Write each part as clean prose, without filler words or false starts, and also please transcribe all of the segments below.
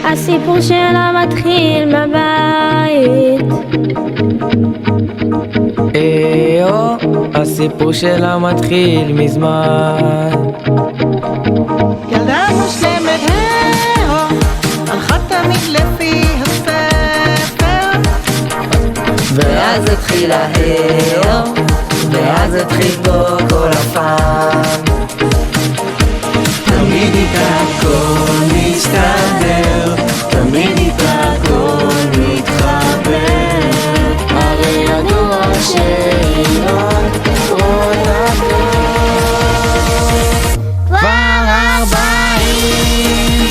הסיפור שלה מתחיל מהבית. הסיפור שלה מתחיל מזמן. ילדה מושלמת, הלכה תמיד לפי הספר, ואז התחיל ההר, ואז התחיל בו כל הפעם. תמיד איתה הכל מסתדר, תמיד איתה הכל מתחבר. הרי ידוע שהיא לא רואה כבר 40.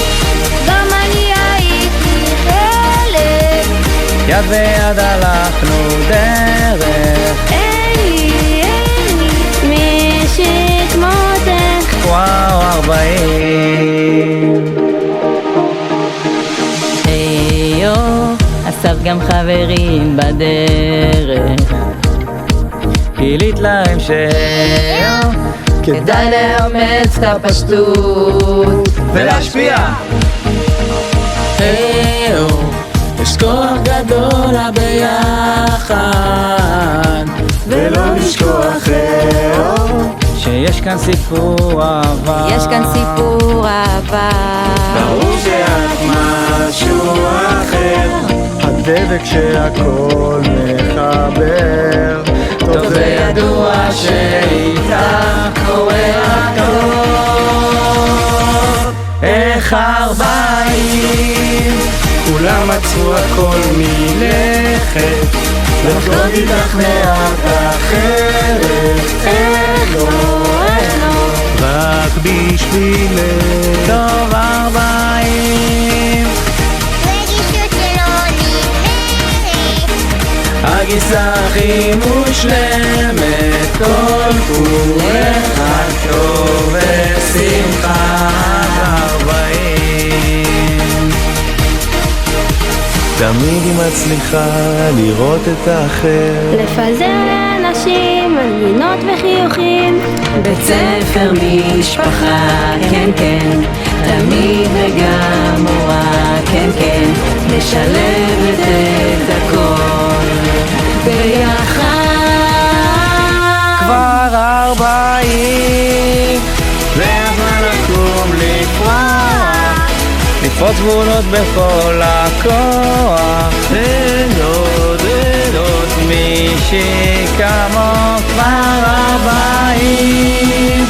גם אני הייתי חלק, יד ביד הלכנו דרך, אין לי מי שכמותך. וואו 40. היו, אסף גם חברים בדרך, גילית להם כדאי לאמץ את הפשטות ולהשפיע. היו, יש כוח גדול ביחד, ולא לשכוח שיש כאן סיפור אהבה. יש כאן סיפור אהבה. ברור שאת משהו אחר, הדבק שהכל מחבר. טוב וידוע שאיתה קורה הטוב. איך 40 כולם מצאו הכל מלכת, לחגוג איתך מעט אחרת. איך לא, רק בשבילך. טוב 40, רגישות שלא נגמרת, הגיסה הכי מושלמת, כל כולך טוב ושמחה. 40 תמיד היא מצליחה לראות את האחר, לפזר לאנשים מנגינות וחיוכים, בית ספר משפחה, כן כן, תמיד וגם מורה, כן כן, משלבת את הכל ביחד. כבר 40 והזמן לקום לפרוח, לפרוץ גבולות בכל הכוח, לילות מי שכמוך. כבר 40